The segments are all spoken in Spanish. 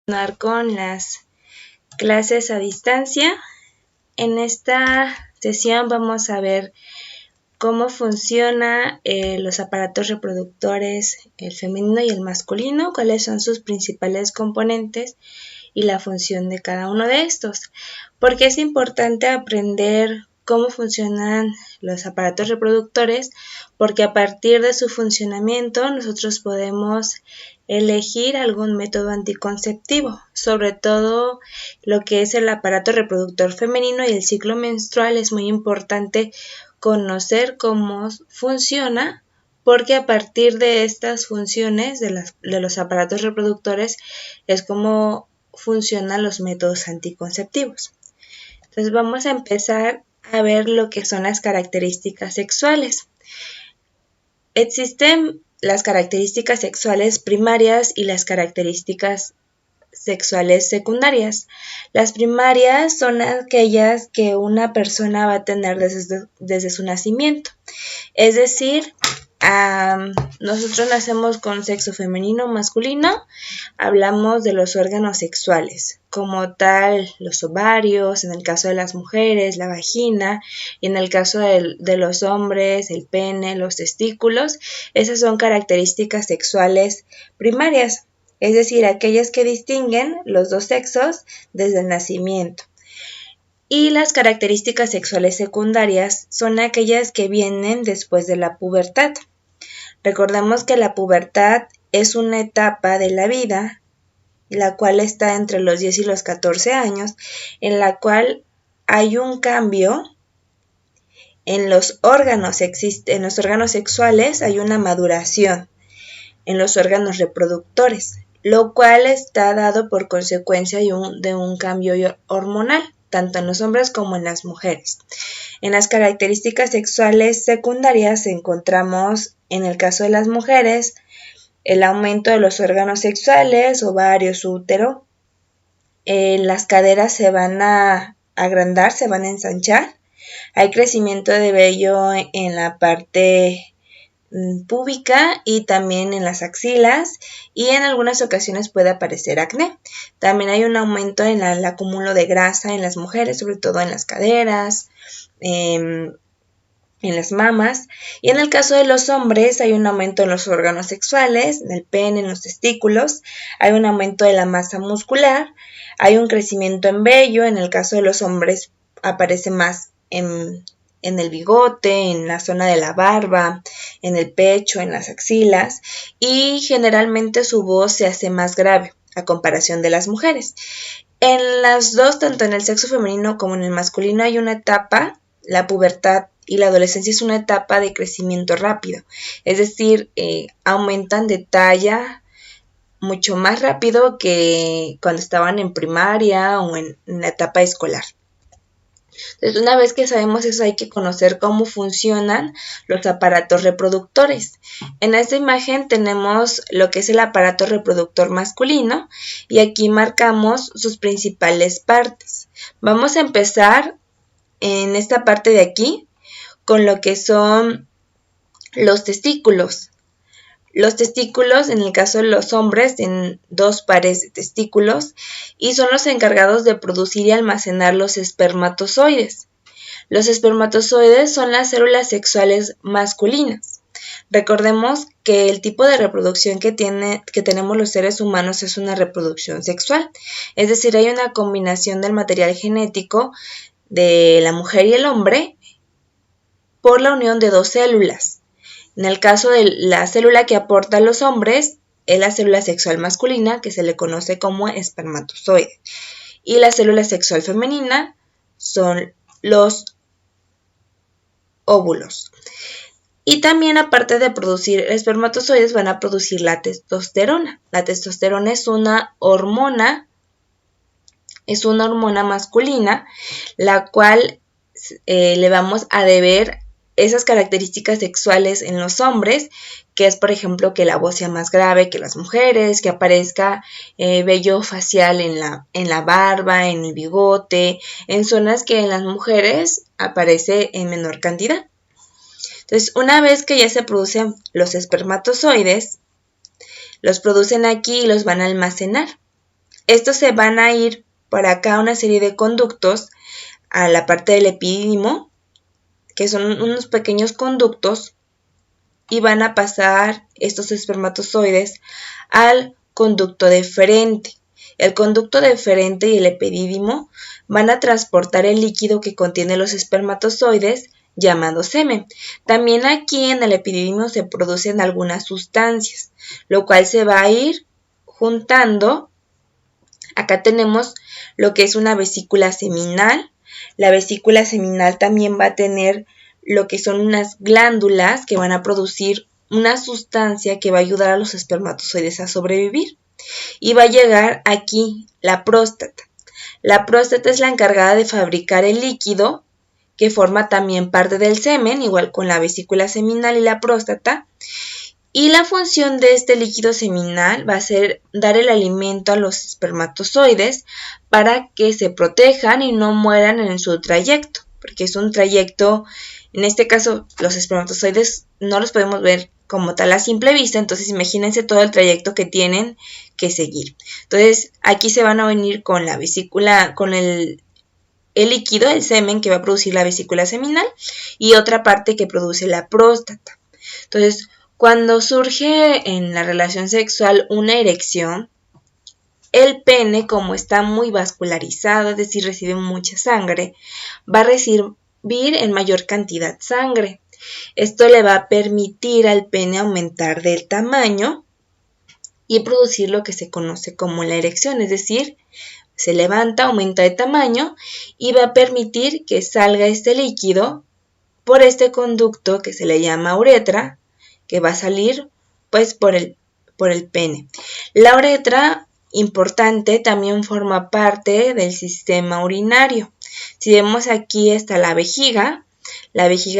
Continuar con las clases a distancia. En esta sesión vamos a ver cómo funcionan los aparatos reproductores, el femenino y el masculino, cuáles son sus principales componentes y la función de cada uno de estos. Porque es importante aprender cómo funcionan los aparatos reproductores, porque a partir de su funcionamiento nosotros podemos elegir algún método anticonceptivo, sobre todo lo que es el aparato reproductor femenino y el ciclo menstrual. Es muy importante conocer cómo funciona, porque a partir de estas funciones de los aparatos reproductores es como funcionan los métodos anticonceptivos. Entonces vamos a empezar a ver lo que son las características sexuales. Existen las características sexuales primarias y las características sexuales secundarias. Las primarias son aquellas que una persona va a tener desde su nacimiento. Es decir, nosotros nacemos con sexo femenino o masculino, hablamos de los órganos sexuales, como tal los ovarios, en el caso de las mujeres, la vagina, y en el caso de los hombres, el pene, los testículos. Esas son características sexuales primarias, es decir, aquellas que distinguen los dos sexos desde el nacimiento. Y las características sexuales secundarias son aquellas que vienen después de la pubertad. Recordemos que la pubertad es una etapa de la vida, la cual está entre los 10 y los 14 años, en la cual hay un cambio en los órganos sexuales, hay una maduración en los órganos reproductores, lo cual está dado por consecuencia de un cambio hormonal, tanto en los hombres como en las mujeres. En las características sexuales secundarias encontramos, en el caso de las mujeres, el aumento de los órganos sexuales, ovarios, útero. Las caderas se van a agrandar, se van a ensanchar. Hay crecimiento de vello en la parte púbica y también en las axilas, y en algunas ocasiones puede aparecer acné. También hay un aumento en el acúmulo de grasa en las mujeres, sobre todo en las caderas, en las mamas, y en el caso de los hombres hay un aumento en los órganos sexuales, en el pene, en los testículos, hay un aumento de la masa muscular, hay un crecimiento en vello. En el caso de los hombres aparece más en el bigote, en la zona de la barba, en el pecho, en las axilas, y generalmente su voz se hace más grave a comparación de las mujeres. En las dos, tanto en el sexo femenino como en el masculino, hay una etapa, la pubertad y la adolescencia es una etapa de crecimiento rápido, es decir, aumentan de talla mucho más rápido que cuando estaban en primaria o en la etapa escolar. Entonces, una vez que sabemos eso, hay que conocer cómo funcionan los aparatos reproductores. En esta imagen tenemos lo que es el aparato reproductor masculino, y aquí marcamos sus principales partes. Vamos a empezar en esta parte de aquí con lo que son los testículos. Los testículos, en el caso de los hombres, tienen dos pares de testículos y son los encargados de producir y almacenar los espermatozoides. Los espermatozoides son las células sexuales masculinas. Recordemos que el tipo de reproducción que tenemos los seres humanos es una reproducción sexual, es decir, hay una combinación del material genético de la mujer y el hombre por la unión de dos células. En el caso de la célula que aporta a los hombres es la célula sexual masculina, que se le conoce como espermatozoide, y la célula sexual femenina son los óvulos. Y también, aparte de producir espermatozoides, van a producir la testosterona. La testosterona es una hormona masculina, la cual le vamos a deber esas características sexuales en los hombres, que es, por ejemplo, que la voz sea más grave que las mujeres, que aparezca vello facial en la barba, en el bigote, en zonas que en las mujeres aparece en menor cantidad. Entonces, una vez que ya se producen los espermatozoides, los producen aquí y los van a almacenar. Estos se van a ir por acá una serie de conductos a la parte del epidídimo, que son unos pequeños conductos, y van a pasar estos espermatozoides al conducto deferente. El conducto deferente y el epidídimo van a transportar el líquido que contiene los espermatozoides, llamado semen. También aquí en el epidídimo se producen algunas sustancias, lo cual se va a ir juntando. Acá tenemos lo que es una vesícula seminal. La vesícula seminal también va a tener lo que son unas glándulas que van a producir una sustancia que va a ayudar a los espermatozoides a sobrevivir. Y va a llegar aquí la próstata. La próstata es la encargada de fabricar el líquido que forma también parte del semen, igual con la vesícula seminal y la próstata. Y la función de este líquido seminal va a ser dar el alimento a los espermatozoides para que se protejan y no mueran en su trayecto, porque es un trayecto. En este caso, los espermatozoides no los podemos ver como tal a simple vista, entonces imagínense todo el trayecto que tienen que seguir. Entonces, aquí se van a venir con la vesícula, con el líquido, el semen que va a producir la vesícula seminal y otra parte que produce la próstata. Entonces, cuando surge en la relación sexual una erección, el pene, como está muy vascularizado, es decir, recibe mucha sangre, va a recibir en mayor cantidad sangre. Esto le va a permitir al pene aumentar del tamaño y producir lo que se conoce como la erección, es decir, se levanta, aumenta de tamaño y va a permitir que salga este líquido por este conducto que se le llama uretra, que va a salir pues por el pene. La uretra, importante, también forma parte del sistema urinario. Si vemos aquí está la vejiga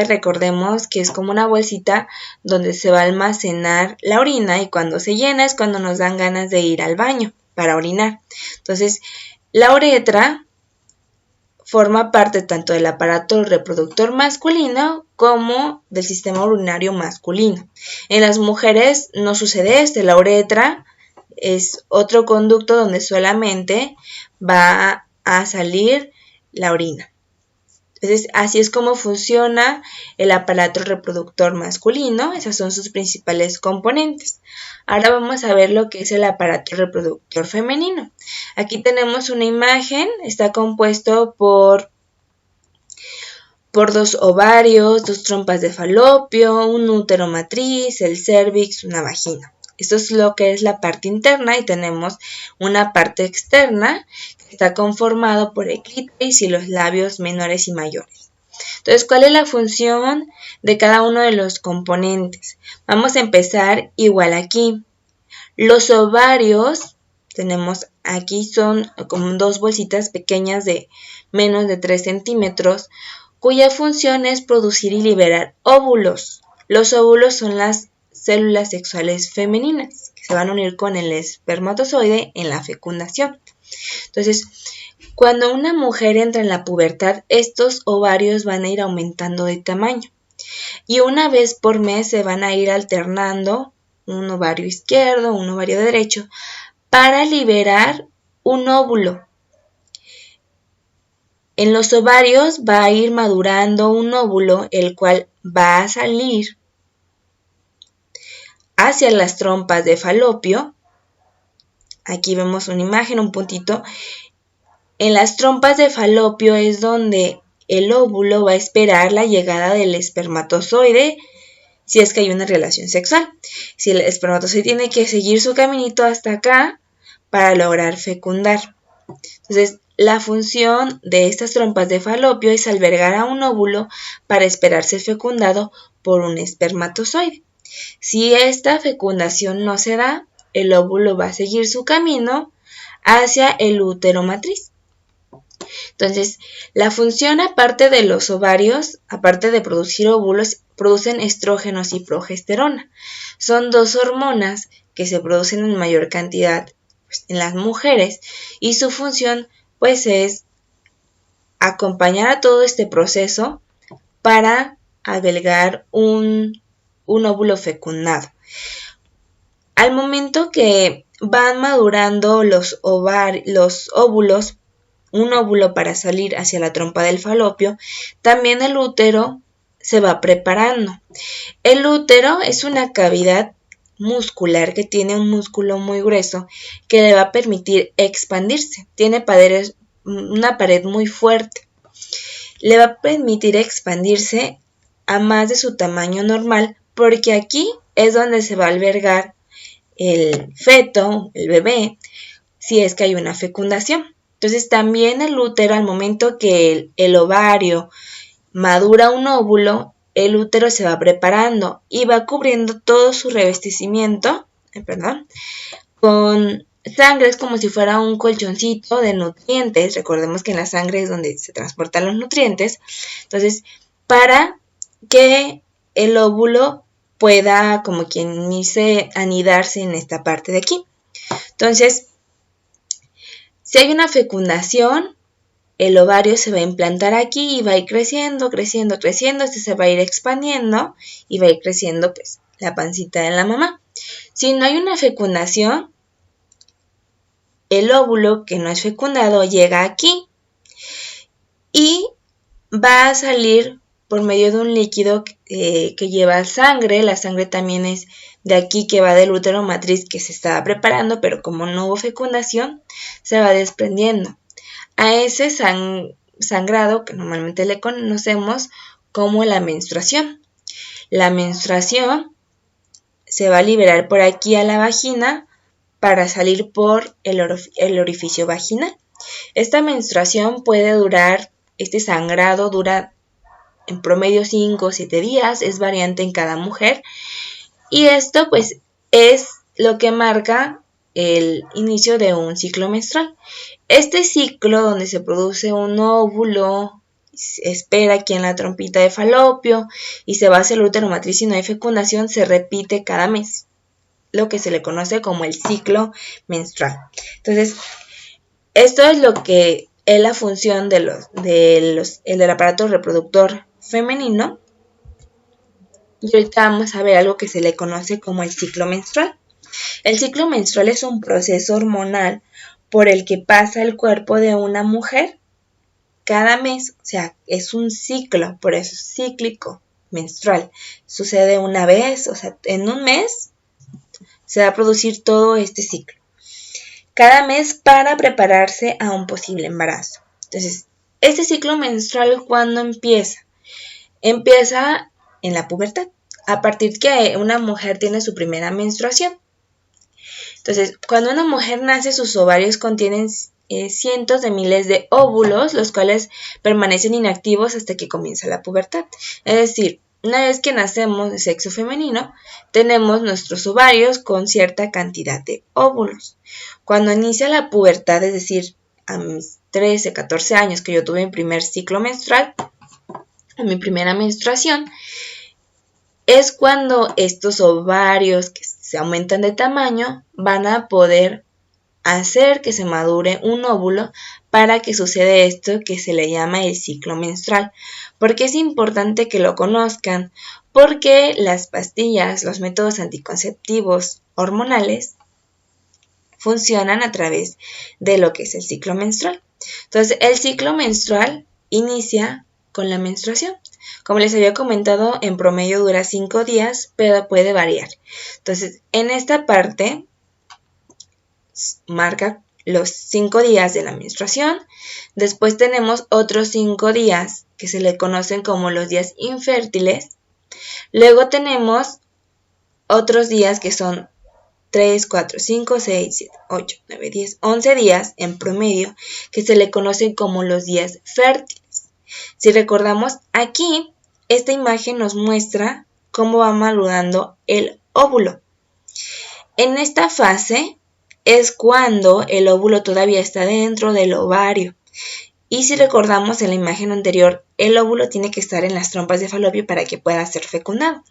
recordemos que es como una bolsita donde se va a almacenar la orina y cuando se llena es cuando nos dan ganas de ir al baño para orinar. Entonces, la uretra forma parte tanto del aparato reproductor masculino como del sistema urinario masculino. En las mujeres no sucede esto, la uretra es otro conducto donde solamente va a salir la orina. Entonces, así es como funciona el aparato reproductor masculino. Esas son sus principales componentes. Ahora vamos a ver lo que es el aparato reproductor femenino. Aquí tenemos una imagen. Está compuesto por 2 ovarios, 2 trompas de falopio, un útero matriz, el cérvix, una vagina. Esto es lo que es la parte interna y tenemos una parte externa que está conformado por el clítoris y los labios menores y mayores. Entonces, ¿cuál es la función de cada uno de los componentes? Vamos a empezar igual aquí. Los ovarios, tenemos aquí, son como 2 bolsitas pequeñas de menos de 3 centímetros, cuya función es producir y liberar óvulos. Los óvulos son las células sexuales femeninas que se van a unir con el espermatozoide en la fecundación. Entonces, cuando una mujer entra en la pubertad, estos ovarios van a ir aumentando de tamaño y una vez por mes se van a ir alternando un ovario izquierdo, un ovario derecho para liberar un óvulo. En los ovarios va a ir madurando un óvulo, el cual va a salir hacia las trompas de falopio. Aquí vemos una imagen, un puntito. En las trompas de falopio es donde el óvulo va a esperar la llegada del espermatozoide si es que hay una relación sexual. Si el espermatozoide tiene que seguir su caminito hasta acá para lograr fecundar. Entonces, la función de estas trompas de falopio es albergar a un óvulo para esperar ser fecundado por un espermatozoide. Si esta fecundación no se da, el óvulo va a seguir su camino hacia el útero matriz. Entonces, la función aparte de los ovarios, aparte de producir óvulos, producen estrógenos y progesterona. Son 2 hormonas que se producen en mayor cantidad en las mujeres y su función pues es acompañar a todo este proceso para albergar un óvulo fecundado. Al momento que van madurando los óvulos, un óvulo para salir hacia la trompa del falopio, también el útero se va preparando. El útero es una cavidad muscular que tiene un músculo muy grueso que le va a permitir expandirse. Tiene una pared muy fuerte. Le va a permitir expandirse a más de su tamaño normal, porque aquí es donde se va a albergar el feto, el bebé, si es que hay una fecundación. Entonces también el útero, al momento que el ovario madura un óvulo, el útero se va preparando y va cubriendo todo su revestimiento, con sangre. Es como si fuera un colchoncito de nutrientes. Recordemos que en la sangre es donde se transportan los nutrientes. Entonces, para que el óvulo pueda, como quien dice, anidarse en esta parte de aquí. Entonces, si hay una fecundación, el ovario se va a implantar aquí y va a ir creciendo, creciendo, creciendo. Este se va a ir expandiendo y va a ir creciendo pues la pancita de la mamá. Si no hay una fecundación, el óvulo que no es fecundado llega aquí y va a salir por medio de un líquido que lleva sangre. La sangre también es de aquí, que va del útero matriz que se estaba preparando, pero como no hubo fecundación, se va desprendiendo. A ese sangrado que normalmente le conocemos como la menstruación. La menstruación se va a liberar por aquí a la vagina para salir por el orificio vaginal. Esta menstruación puede durar, este sangrado dura en promedio 5 o 7 días, es variante en cada mujer, y esto pues es lo que marca el inicio de un ciclo menstrual. Este ciclo, donde se produce un óvulo, espera aquí en la trompita de falopio y se va hacia el útero matriz y no hay fecundación, se repite cada mes, lo que se le conoce como el ciclo menstrual. Entonces, esto es lo que es la función del aparato reproductor femenino. Y ahorita vamos a ver algo que se le conoce como el ciclo menstrual. El ciclo menstrual es un proceso hormonal por el que pasa el cuerpo de una mujer cada mes. O sea, es un ciclo, por eso es cíclico menstrual. Sucede una vez, o sea, en un mes se va a producir todo este ciclo. Cada mes para prepararse a un posible embarazo. Entonces, este ciclo menstrual, ¿cuándo empieza? Empieza en la pubertad, a partir que una mujer tiene su primera menstruación. Entonces, cuando una mujer nace, sus ovarios contienen cientos de miles de óvulos, los cuales permanecen inactivos hasta que comienza la pubertad. Es decir, una vez que nacemos de sexo femenino, tenemos nuestros ovarios con cierta cantidad de óvulos. Cuando inicia la pubertad, es decir, a mis 13, 14 años que yo tuve mi primer ciclo menstrual, mi primera menstruación, es cuando estos ovarios que se aumentan de tamaño van a poder hacer que se madure un óvulo para que suceda esto que se le llama el ciclo menstrual. Porque es importante que lo conozcan, porque las pastillas, los métodos anticonceptivos hormonales funcionan a través de lo que es el ciclo menstrual. Entonces, el ciclo menstrual inicia con la menstruación. Como les había comentado, en promedio dura 5 días, pero puede variar. Entonces, en esta parte marca los 5 días de la menstruación. Después tenemos otros 5 días que se le conocen como los días infértiles. Luego tenemos otros días que son 3, 4, 5, 6, 7, 8, 9, 10, 11 días en promedio que se le conocen como los días fértiles. Si recordamos, aquí esta imagen nos muestra cómo va madurando el óvulo. En esta fase es cuando el óvulo todavía está dentro del ovario. Y si recordamos en la imagen anterior, el óvulo tiene que estar en las trompas de falopio para que pueda ser fecundado.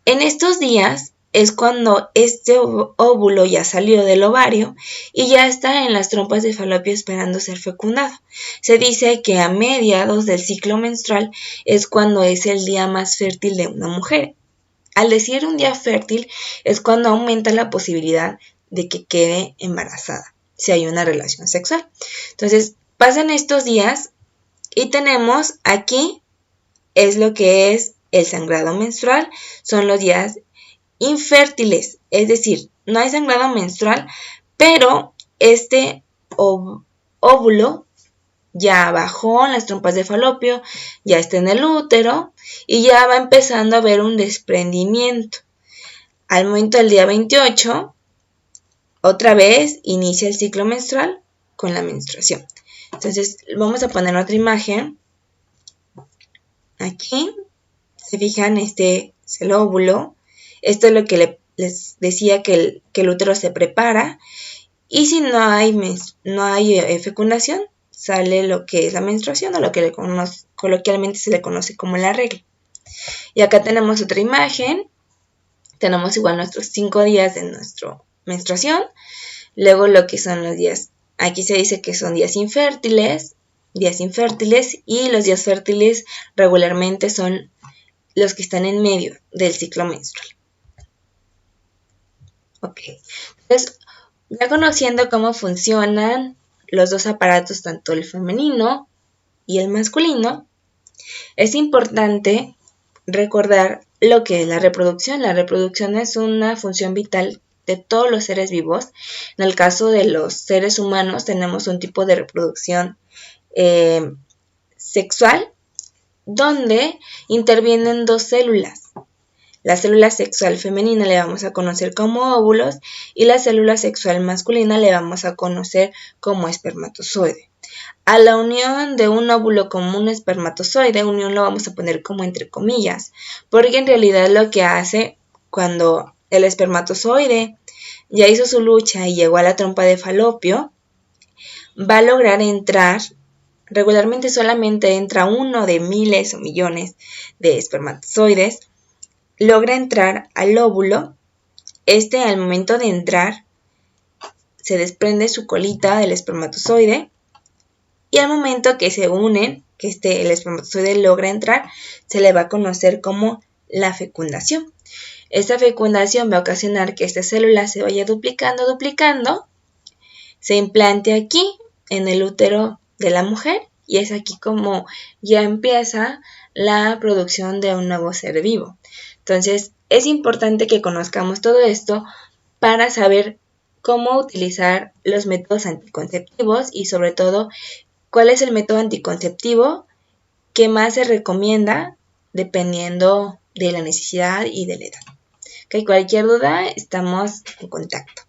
En estos días es cuando este óvulo ya salió del ovario y ya está en las trompas de falopio esperando ser fecundado. Se dice que a mediados del ciclo menstrual es cuando es el día más fértil de una mujer. Al decir un día fértil es cuando aumenta la posibilidad de que quede embarazada si hay una relación sexual. Entonces, pasan estos días y tenemos aquí es lo que es el sangrado menstrual, son los días infértiles, es decir, no hay sangrado menstrual, pero este óvulo ya bajó en las trompas de falopio, ya está en el útero y ya va empezando a haber un desprendimiento. Al momento del día 28, otra vez inicia el ciclo menstrual con la menstruación. Entonces vamos a poner otra imagen. Aquí, se fijan, este es el óvulo. Esto es lo que les decía que el útero se prepara. Y si no hay fecundación, sale lo que es la menstruación o lo que coloquialmente se le conoce como la regla. Y acá tenemos otra imagen. Tenemos igual nuestros 5 días de nuestra menstruación. Luego lo que son los días. Aquí se dice que son días infértiles y los días fértiles regularmente son los que están en medio del ciclo menstrual. Ok. Entonces, ya conociendo cómo funcionan los dos aparatos, tanto el femenino y el masculino, es importante recordar lo que es la reproducción. La reproducción es una función vital de todos los seres vivos. En el caso de los seres humanos tenemos un tipo de reproducción sexual donde intervienen dos células. La célula sexual femenina le vamos a conocer como óvulos y la célula sexual masculina le vamos a conocer como espermatozoide. A la unión de un óvulo con un espermatozoide, unión lo vamos a poner como entre comillas, porque en realidad lo que hace cuando el espermatozoide ya hizo su lucha y llegó a la trompa de falopio, va a lograr entrar, regularmente solamente entra uno de miles o millones de espermatozoides, logra entrar al óvulo. Al momento de entrar se desprende su colita del espermatozoide y al momento que se unen, que el espermatozoide logra entrar, se le va a conocer como la fecundación. Esta fecundación va a ocasionar que esta célula se vaya duplicando, se implante aquí en el útero de la mujer y es aquí como ya empieza la producción de un nuevo ser vivo. Entonces, es importante que conozcamos todo esto para saber cómo utilizar los métodos anticonceptivos y sobre todo cuál es el método anticonceptivo que más se recomienda dependiendo de la necesidad y de la edad. Okay, cualquier duda, estamos en contacto.